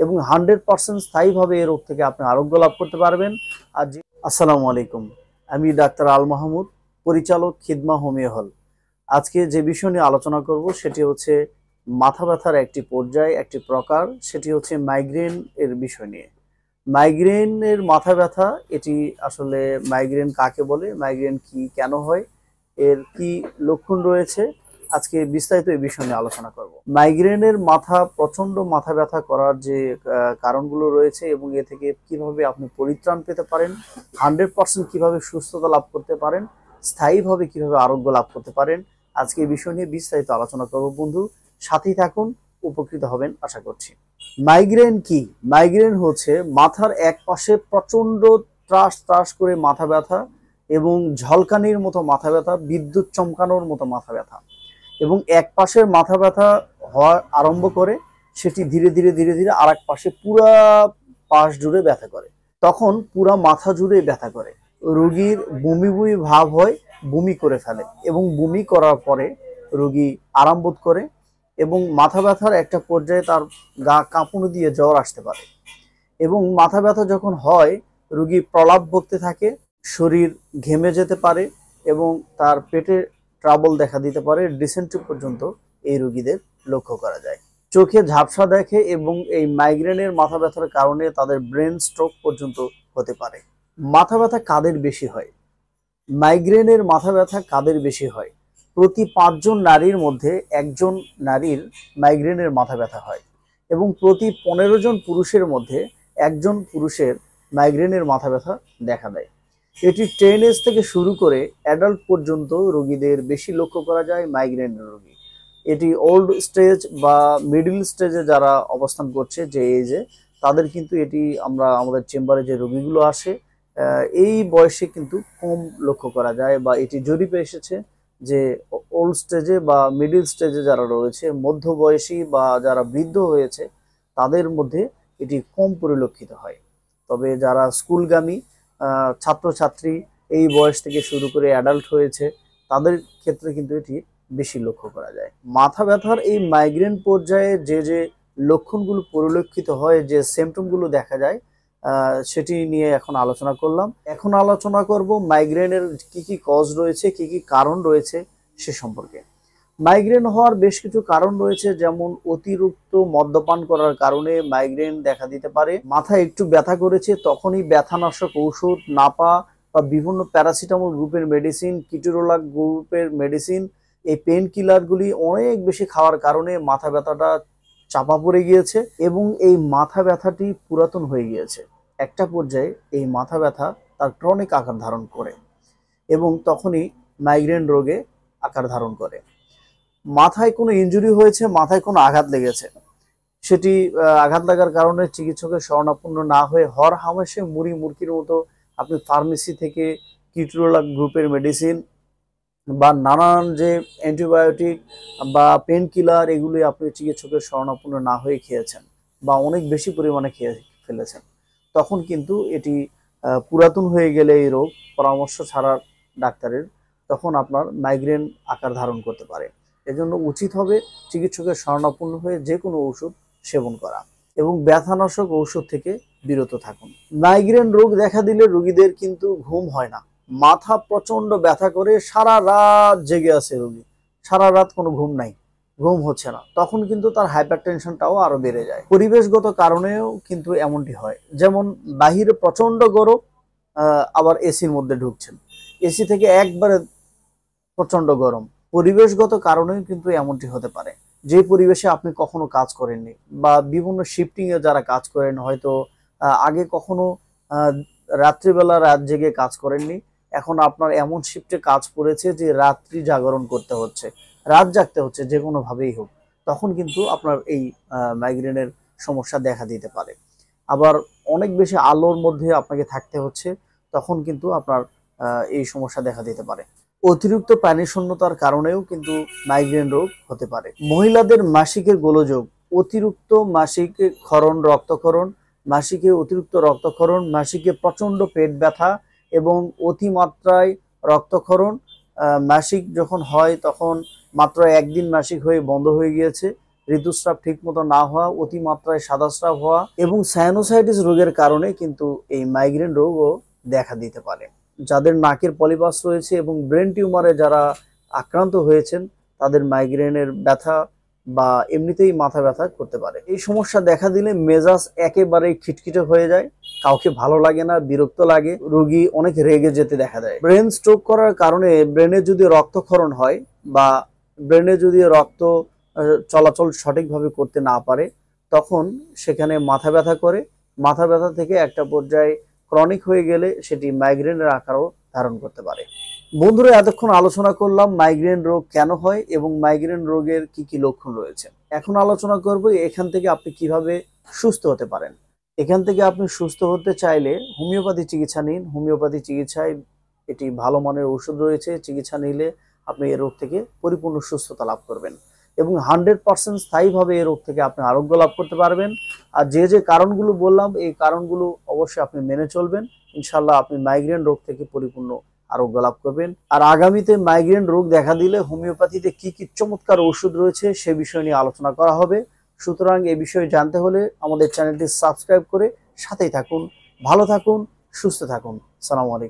এবং 100% স্থায়ীভাবে এই রোগ থেকে আপনি আরোগ্য লাভ করতে পারবেন। আর আসসালামু আলাইকুম, আমি ডাক্তার আল মাহমুদ, পরিচালক খিদমা হোমিও হল। আজকে যে বিষয় নিয়ে আলোচনা করব সেটি হচ্ছে মাথা ব্যথার একটি পর্যায়, একটি প্রকার, সেটি হচ্ছে মাইগ্রেন এর বিষয় নিয়ে। মাইগ্রেনের মাথা ব্যথা, এটি আসলে মাইগ্রেন কাকে বলে, মাইগ্রেন কি, কেন হয়, এর কি লক্ষণ রয়েছে, আজকে বিস্তারিত এই বিষয় নিয়ে আলোচনা করব। মাইগ্রেনের প্রচন্ড মাথা ব্যথা করার যে কারণগুলো রয়েছে এবং এ থেকে কিভাবে আপনি পরিত্রাণ পেতে পারেন, 100% কিভাবে সুস্থতা লাভ করতে পারেন, স্থায়ীভাবে কিভাবে আরোগ্য লাভ করতে পারেন, আজকে এই বিষয় নিয়ে বিস্তারিত আলোচনা করব। বন্ধু, সাথেই থাকুন, উপকৃত হবেন আশা করছি। মাইগ্রেন কি? মাইগ্রেন হচ্ছে মাথার এক পাশে প্রচন্ড ত্রাস ত্রাস করে মাথা ব্যথা এবং ঝলকানির মতো মাথা ব্যথা, বিদ্যুৎ চমকানোর মতো মাথা ব্যথা, এবং এক পাশের মাথা ব্যথা হওয়া আরম্ভ করে সেটি ধীরে ধীরে ধীরে ধীরে আর এক পাশে পুরা পাশ জুড়ে ব্যথা করে। তখন পুরা মাথা জুড়ে ব্যথা করে, রোগীর বমি বমি ভাব হয়, বমি করে ফেলে এবং বমি করার পরে রোগী আরাম বোধ করে এবং মাথা ব্যথার একটা পর্যায়ে তার গা কাঁপুনি দিয়ে জ্বর আসতে পারে। এবং মাথা ব্যথা যখন হয়, রোগী প্রলাপ বকতে থাকে, শরীর ঘেমে যেতে পারে এবং তার পেটে ট্রাবল দেখা দিতে পারে। ডিসেন্ট্রি পর্যন্ত এই রোগীদের লক্ষ্য করা যায়। চোখে ঝাপসা দেখে এবং এই মাইগ্রেনের মাথা ব্যথার কারণে তাদের ব্রেন স্ট্রোক পর্যন্ত হতে পারে। মাথা ব্যথা কাদের বেশি হয়? মাইগ্রেনের মাথা ব্যথা কাদের বেশি হয়? প্রতি 5 জন নারীর মধ্যে একজন নারীর মাইগ্রেনের মাথা ব্যথা হয় এবং প্রতি 15 জন পুরুষের মধ্যে একজন পুরুষের মাইগ্রেনের মাথা ব্যথা দেখা দেয়। এটি 10 এজ থেকে শুরু করে অ্যাডাল্ট পর্যন্ত রোগীদের বেশি লক্ষ্য করা যায় মাইগ্রেনের রোগী। এটি ওল্ড স্টেজ বা মিডল স্টেজে যারা অবস্থান করছে, যে এজে, তাদের কিন্তু এটি আমরা আমাদের চেম্বারে যে রোগীগুলো আসে এই বয়সে কিন্তু কম লক্ষ্য করা যায়, বা এটি জরিপে এসেছে যে ওল্ড স্টেজে বা মিডল স্টেজে যারা রয়েছে, মধ্য বয়সী বা যারা বৃদ্ধ হয়েছে, তাদের মধ্যে এটি কম পরিলক্ষিত হয়। তবে যারা স্কুলগামী ছাত্রছাত্রী, এই বয়স থেকে শুরু করে অ্যাডাল্ট হয়েছে, তাদের ক্ষেত্রে কিন্তু এটি বেশি লক্ষ্য করা যায়। মাথা ব্যথার এই মাইগ্রেন পর্যায়ে যে যে লক্ষণগুলো পরিলক্ষিত হয়, যে সিমটমগুলো দেখা যায়, সেটি নিয়ে এখন আলোচনা করলাম। এখন আলোচনা করব মাইগ্রেনের কি কি কজ রয়েছে, কি কি কারণ রয়েছে সে সম্পর্কে। মাইগ্রেন হওয়ার বেশ কিছু কারণ রয়েছে, যেমন অতিরিক্ত মদ্যপান করার কারণে মাইগ্রেন দেখা দিতে পারে। মাথায় একটু ব্যথা করেছে তখনই ব্যথানাশক ঔষধ, নাপা বা বিভিন্ন প্যারাসিটামল গ্রুপের মেডিসিন, কিটোরোলাক গ্রুপের মেডিসিন, এই পেন কিলারগুলি অনেক বেশি খাওয়ার কারণে মাথা ব্যথাটা চাপা পড়ে গিয়েছে এবং এই মাথা ব্যথাটি পুরাতন হয়ে গিয়েছে। একটা পর্যায়ে এই মাথা ব্যথা তার ক্রনিক আকার ধারণ করে এবং তখনই মাইগ্রেন রোগে আকার ধারণ করে। মাথায় কোনো ইনজুরি হয়েছে, মাথায় কোনো আঘাত লেগেছে, সেটি আঘাত লাগার কারণে চিকিৎসকের শরণাপন্ন না হয়ে হর হামেশে মুড়ি মুরগির মতো আপনি ফার্মেসি থেকে কিটোরোলাক গ্রুপের মেডিসিন বা নানান যে অ্যান্টিবায়োটিক বা পেন কিলার, এগুলি আপনি চিকিৎসকের শরণাপন্ন না হয়ে খেয়েছেন বা অনেক বেশি পরিমাণে খেয়ে ফেলেছেন, তখন কিন্তু এটি পুরাতন হয়ে গেলে এই রোগ পরামর্শ ছাড়া ডাক্তারের, তখন আপনার মাইগ্রেন আকার ধারণ করতে পারে। এজন্য উচিত হবে চিকিৎসকের শরণাপন্ন হয়ে যে কোনো ওষুধ সেবন করা এবং ব্যথানাশক ঔষধ থেকে বিরত থাকুন। মাইগ্রেন রোগ দেখা দিলে রোগীদের কিন্তু ঘুম হয় না, মাথা প্রচন্ড ব্যথা করে সারা রাত জেগে আছে রোগী, সারা রাত কোনো ঘুম নাই, ঘুম হচ্ছে না, তখন কিন্তু তার হাইপার টেনশনটাও আরো বেড়ে যায়। পরিবেশগত কারণেও কিন্তু এমনটি হয়, যেমন বাহিরে প্রচন্ড গরম, আবার এসির মধ্যে ঢুকছেন, এসি থেকে একবারে প্রচন্ড গরম, পরিবেশগত কারণেও কিন্তু এমনটি হতে পারে। যে পরিবেশে আপনি কখনো কাজ করেননি বা বিভিন্ন শিফটিং এ যারা কাজ করেন, হয়তো আগে কখনো রাত্রিবেলা রাত জেগে কাজ করেননি, এখন আপনার এমন শিফটে কাজ পড়েছে যে রাত্রি জাগরণ করতে হচ্ছে, রাত জাগতে হচ্ছে যে কোনো ভাবেই হোক, তখন কিন্তু আপনার এই মাইগ্রেনের সমস্যা দেখা দিতে পারে। আবার অনেক বেশি আলোর মধ্যে আপনাকে থাকতে হচ্ছে, তখন কিন্তু আপনার এই সমস্যা দেখা দিতে পারে। অতিরিক্ত পানি শূন্যতার কারণেও কিন্তু মাইগ্রেন রোগ হতে পারে। মহিলাদের মাসিকের গোলযোগ, অতিরিক্ত মাসিক ক্ষরণ, রক্তক্ষরণ, মাসিকে অতিরিক্ত রক্তক্ষরণ, মাসিকে প্রচন্ড পেট ব্যথা এবং অতিমাত্রায় রক্তক্ষরণ, মাসিক যখন হয় তখন মাত্র একদিন মাসিক হয়ে বন্ধ হয়ে গিয়েছে, ঋতুস্রাব ঠিক মতো না হওয়া, অতিমাত্রায় সাদাস্রাব হওয়া এবং সাইনোসাইটিস রোগের কারণে কিন্তু এই মাইগ্রেন রোগও দেখা দিতে পারে। যাদের নাকের পলিপাস রয়েছে এবং ব্রেন টিউমারে যারা আক্রান্ত হয়েছেন তাদের মাইগ্রেনের ব্যথা বা এমনিতেই মাথা ব্যথা করতে পারে। এই সমস্যা দেখা দিলে মেজাজ একেবারেই খিটখিটে হয়ে যায়, কাউকে ভালো লাগে না, বিরক্ত লাগে, রোগী অনেক রেগে যেতে দেখা দেয়। ব্রেন স্ট্রোক করার কারণে ব্রেনে যদি রক্তক্ষরণ হয় বা ব্রেনে যদি রক্ত চলাচল সঠিকভাবে করতে না পারে, তখন সেখানে মাথা ব্যথা করে। মাথা ব্যথা থেকে একটা পর্যায়ে ক্রনিক হয়ে গেলে সেটি মাইগ্রেনের আকারও ধারণ করতে পারে। বন্ধুরা, এতক্ষণ আলোচনা করলাম মাইগ্রেন রোগ কেন হয় এবং মাইগ্রেন রোগের কি কি লক্ষণ রয়েছে। এখন আলোচনা করব এখান থেকে আপনি কিভাবে সুস্থ হতে পারেন। এখান থেকে আপনি সুস্থ হতে চাইলে হোমিওপ্যাথি চিকিৎসা নিন। হোমিওপ্যাথি চিকিৎসায় এটি ভালো মানের ওষুধ রয়েছে, চিকিৎসা নিলে আপনি এই রোগ থেকে পরিপূর্ণ সুস্থতা লাভ করবেন এবং 100% স্থায়ীভাবে এই রোগ থেকে আপনি আরোগ্য লাভ করতে পারবেন। আর যে যে কারণগুলো বললাম এই কারণগুলো অবশ্যই আপনি মেনে চলবেন, ইনশাল্লাহ আপনি মাইগ্রেন রোগ থেকে পরিপূর্ণ আরোগ্য লাভ করবেন। আর আগামীতে মাইগ্রেন রোগ দেখা দিলে হোমিওপ্যাথিতে কি কি চমৎকার ওষুধ রয়েছে সে বিষয় নিয়ে আলোচনা করা হবে। সুতরাং এই বিষয়ে জানতে হলে আমাদের চ্যানেলটি সাবস্ক্রাইব করে সাথেই থাকুন। ভালো থাকুন, সুস্থ থাকুন। আসসালামু আলাইকুম।